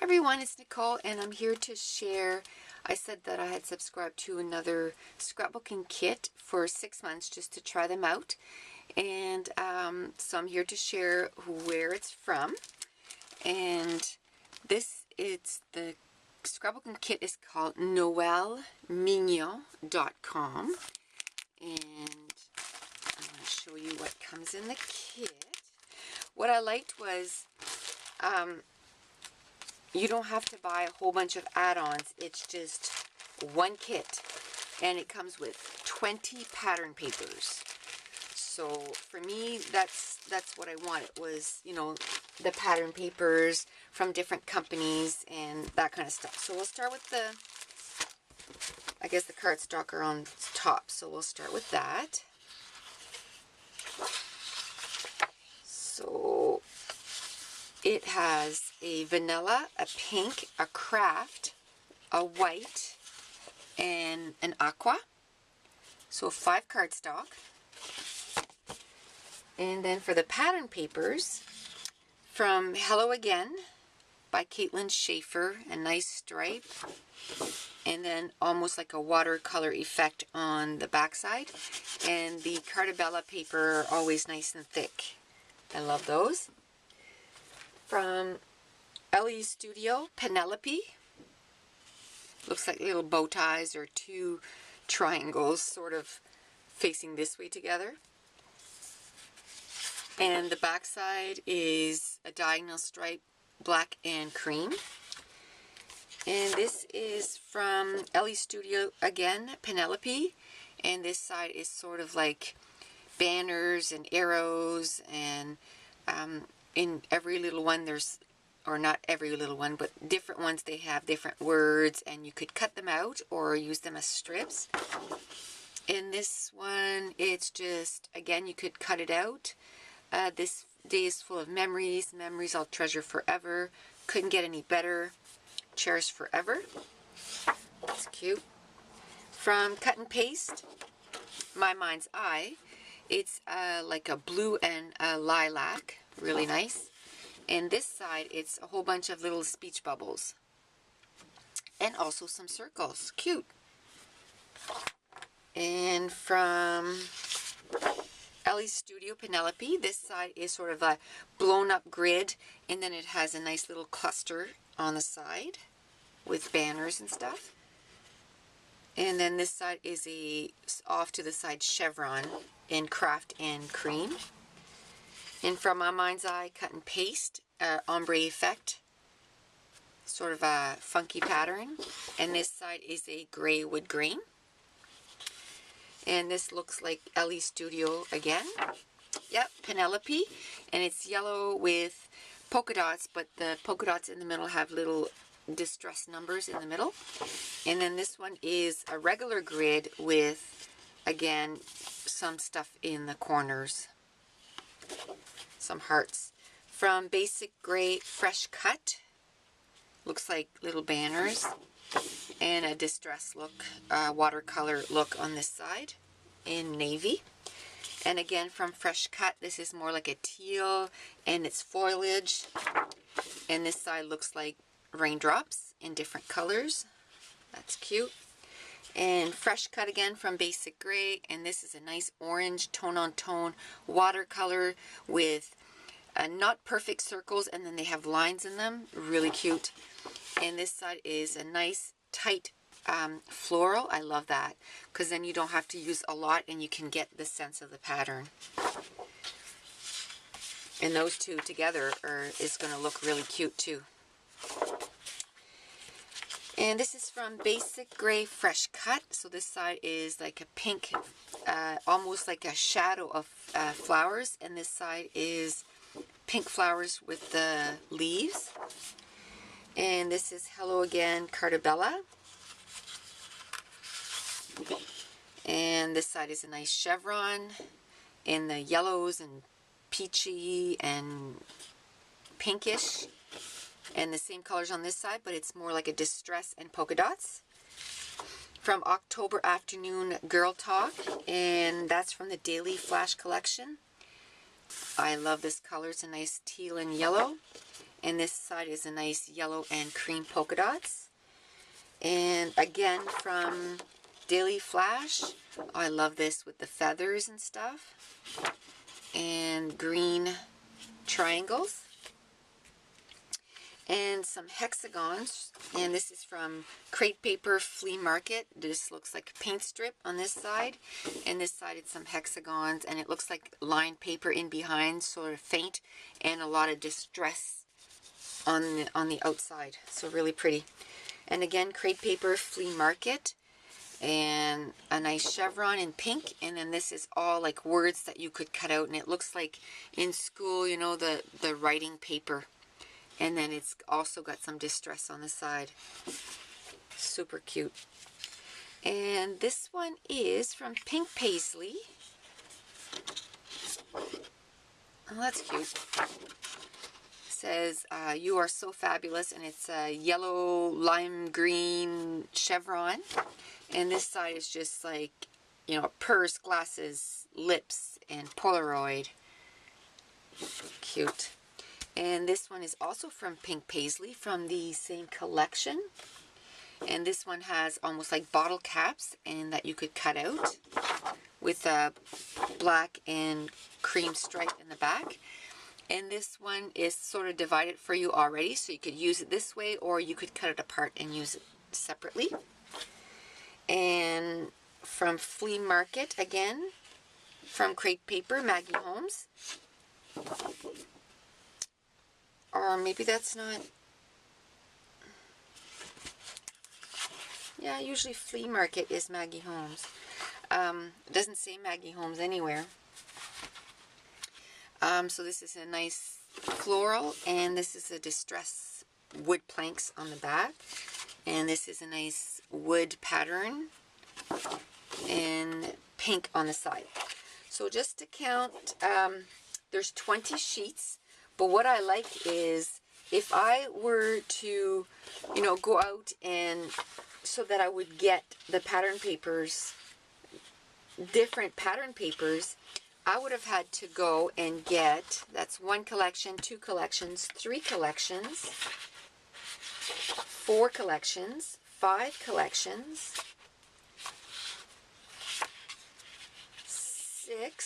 Everyone, it's Nicole and I'm here to share. I said that I had subscribed to another scrapbooking kit for 6 months just to try them out, and so I'm here to share where it's from. And it's the scrapbooking kit is called noelmignon.com, and I'm going to show you what comes in the kit. What I liked was you don't have to buy a whole bunch of add-ons. It's just one kit, and it comes with 20 pattern papers. So for me, that's what I wanted, was, you know, the pattern papers from different companies and that kind of stuff. So we'll start with I guess the cardstock are on top, so we'll start with that. So it has a vanilla, a pink, a craft, a white, and an aqua. So 5 cardstock. And then for the pattern papers, from Hello Again by Caitlin Schaefer, a nice stripe, and then almost like a watercolor effect on the backside. And the Cardabella paper are always nice and thick. I love those. From Ellie Studio, Penelope. Looks like little bow ties or 2 triangles sort of facing this way together. And the back side is a diagonal stripe, black and cream. And this is from Ellie Studio again, Penelope. And this side is sort of like banners and arrows, and in every little one there's, or not every little one, but different ones, they have different words, and you could cut them out or use them as strips. In this one, it's just, again, you could cut it out. This day is full of memories I'll treasure forever, couldn't get any better, cherish forever. That's cute. From Cut and Paste, My Mind's Eye, it's like a blue and a lilac, really nice. And this side, it's a whole bunch of little speech bubbles. And also some circles. Cute. And from Ellie's Studio, Penelope, this side is sort of a blown up grid. And then it has a nice little cluster on the side with banners and stuff. And then this side is a off to the side chevron in craft and cream. And from My Mind's Eye, Cut and Paste, ombre effect, sort of a funky pattern. And this side is a gray wood grain. And this looks like Ellie Studio again. Yep, Penelope. And it's yellow with polka dots, but the polka dots in the middle have little distress numbers in the middle. And then this one is a regular grid with, again, some stuff in the corners. Some hearts. From Basic Gray Fresh Cut, looks like little banners, and a distress look, watercolor look on this side in navy. And again from Fresh Cut, this is more like a teal, and it's foliage, and this side looks like raindrops in different colors. That's cute. And Fresh Cut again from Basic Gray, and this is a nice orange tone-on-tone watercolor with not perfect circles, and then they have lines in them. Really cute. And this side is a nice tight floral. I love that, because then you don't have to use a lot and you can get the sense of the pattern. And those two together is going to look really cute too. And this is from Basic Gray Fresh Cut. So this side is like a pink, almost like a shadow of flowers. And this side is pink flowers with the leaves. And this is Hello Again, Cardabella. And this side is a nice chevron in the yellows and peachy and pinkish. And the same colors on this side, but it's more like a distress and polka dots. From October Afternoon Girl Talk, and that's from the Daily Flash collection. I love this color. It's a nice teal and yellow. and this side is a nice yellow and cream polka dots. And again from Daily Flash, I love this with the feathers and stuff, and green triangles, and some hexagons. And this is from Crate Paper Flea Market. This looks like a paint strip on this side, and this side it's some hexagons, and it looks like lined paper in behind, sort of faint, and a lot of distress on the outside. So really pretty. And again, Crate Paper Flea Market, and a nice chevron in pink. And then this is all like words that you could cut out, and it looks like in school, you know, the writing paper. And then it's also got some distress on the side. Super cute. And this one is from Pink Paisley. Oh, that's cute. Says, you are so fabulous, and it's a yellow lime green chevron, and this side is just like, you know, purse, glasses, lips, and Polaroid. Cute. And this one is also from Pink Paisley, from the same collection, and this one has almost like bottle caps, and that you could cut out with a black and cream stripe in the back. And this one is sort of divided for you already, so you could use it this way, or you could cut it apart and use it separately. And from Flea Market, again, from Crate Paper, Maggie Holmes. Or maybe that's not... Yeah, usually Flea Market is Maggie Holmes. It doesn't say Maggie Holmes anywhere. So this is a nice floral, and this is a distress wood planks on the back, and this is a nice wood pattern and pink on the side. So just to count, there's 20 sheets, but what I like is if I were to, you know, go out and so that I would get the pattern papers, different pattern papers, I would have had to go and get, that's 1 collection, 2 collections, 3 collections, 4 collections, 5 collections, 6,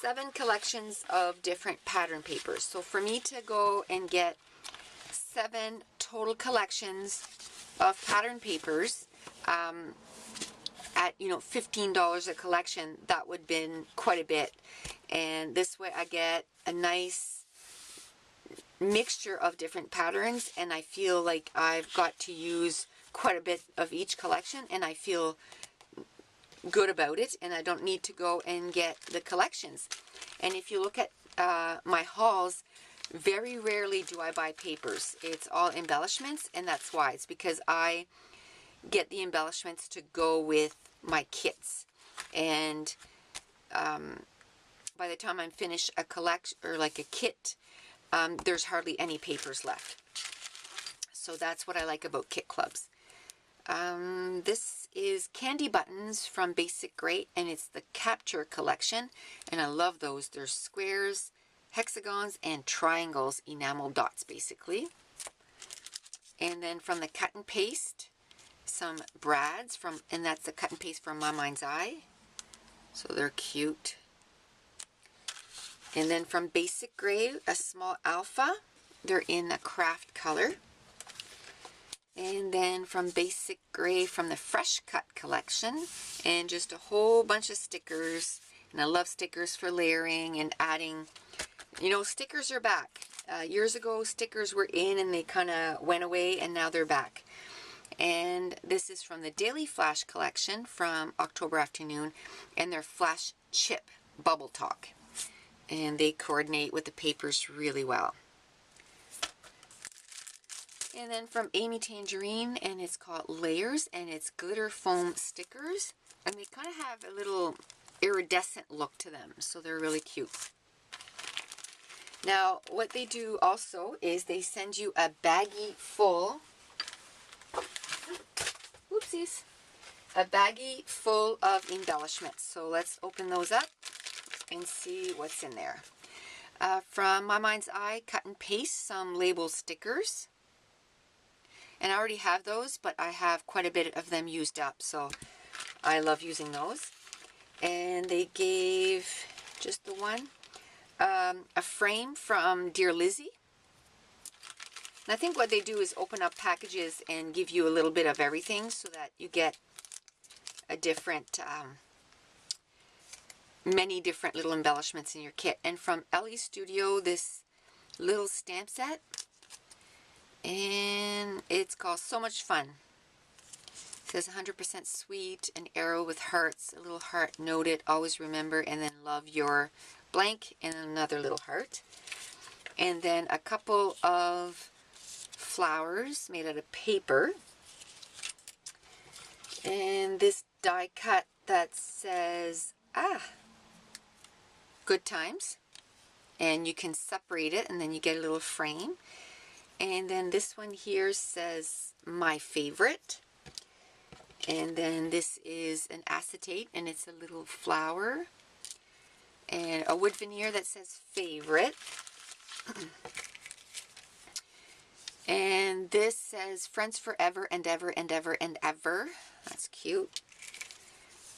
7 collections of different pattern papers. So for me to go and get 7 total collections of pattern papers, at, you know, $15 a collection, that would have been quite a bit. And this way I get a nice mixture of different patterns, and I feel like I've got to use quite a bit of each collection, and I feel good about it, and I don't need to go and get the collections. And if you look at my hauls, very rarely do I buy papers. It's all embellishments, and that's why. It's because I get the embellishments to go with my kits, and by the time I'm finished a collection or like a kit, there's hardly any papers left. So that's what I like about kit clubs. This is candy buttons from Basic Great, and it's the Capture collection, and I love those. There's squares, hexagons, and triangles, enamel dots basically. And then from the Cut and Paste, some brads from, and that's the Cut and Paste from My Mind's Eye. So they're cute. And then from Basic Gray, a small alpha. They're in a craft color. And then from Basic Gray, from the Fresh Cut collection, and just a whole bunch of stickers. And I love stickers for layering and adding. You know, stickers are back. Years ago, stickers were in and they kind of went away, and now they're back. And this is from the Daily Flash collection from October Afternoon, and they're Flash Chip Bubble Talk. And they coordinate with the papers really well. And then from Amy Tangerine, and it's called Layers, and it's glitter foam stickers, and they kind of have a little iridescent look to them, so they're really cute. Now, what they do also is they send you a baggie full, whoopsies, a baggie full of embellishments. So let's open those up. and see what's in there. From My Mind's Eye, cut and paste some label stickers. And I already have those, but I have quite a bit of them used up, so I love using those. And they gave just the one, a frame from Dear Lizzie. And I think what they do is open up packages and give you a little bit of everything so that you get a different, many different little embellishments in your kit. And from Ellie Studio, this little stamp set. And it's called So Much Fun. It says 100% sweet, an arrow with hearts, a little heart noted, always remember, and then love your blank, and another little heart. And then a couple of flowers made out of paper. And this die cut that says, Good Times. And you can separate it, and then you get a little frame. And then this one here says, My Favorite. And then this is an acetate, and it's a little flower. And a wood veneer that says Favorite. And this says Friends Forever and Ever and Ever and Ever. That's cute.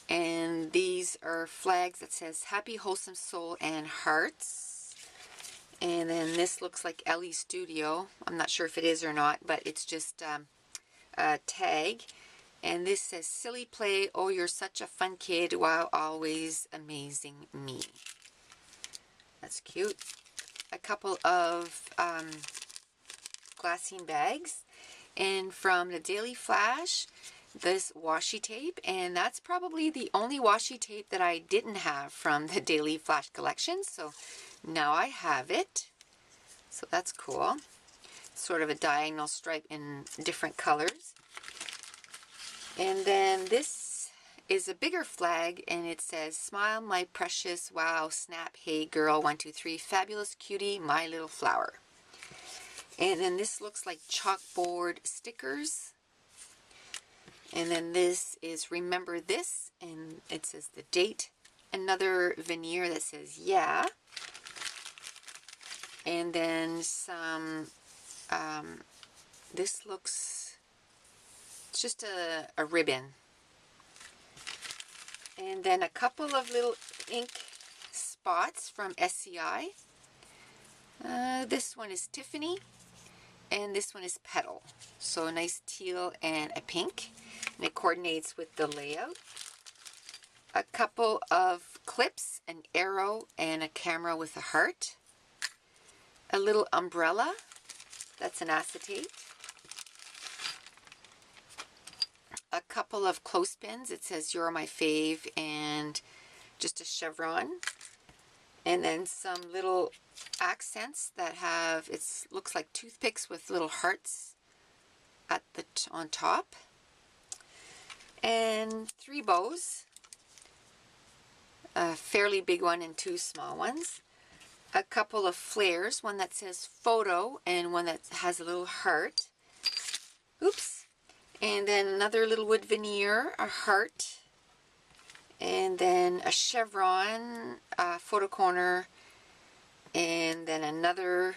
And these are flags that says Happy, Wholesome Soul and Hearts. And then this looks like Ellie Studio. I'm not sure if it is or not, but it's just a tag. And this says Silly Play, oh you're such a fun kid, wow, always amazing me. That's cute. A couple of glassine bags, and from the Daily Flash, this washi tape, and that's probably the only washi tape that I didn't have from the Daily Flash collection, so now I have it. So that's cool. Sort of a diagonal stripe in different colors. And then this is a bigger flag, and it says Smile my precious, wow, snap, hey girl, 1 2 3, fabulous cutie, my little flower. And then this looks like chalkboard stickers. And then this is Remember This, and it says the date. Another veneer that says yeah. And then some, this looks, it's just a ribbon. And then a couple of little ink spots from SCI. This one is Tiffany. And this one is Petal. So a nice teal and a pink. And it coordinates with the layout. A couple of clips, an arrow, and a camera with a heart. A little umbrella. That's an acetate. A couple of clothespins. It says You're My Fave and just a chevron. And then some little accents that have, it looks like toothpicks with little hearts at the on top. And 3 bows. A fairly big one and 2 small ones. A couple of flares, one that says photo and one that has a little heart. Oops. And then another little wood veneer, a heart. And then a chevron, photo corner, and then another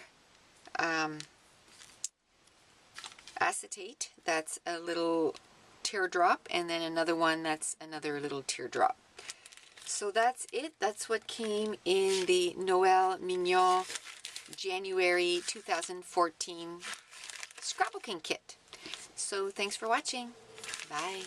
acetate that's a little teardrop, and then another one that's another little teardrop. So that's it. That's what came in the Noel Mignon January 2014 scrapbooking kit. So thanks for watching. Bye.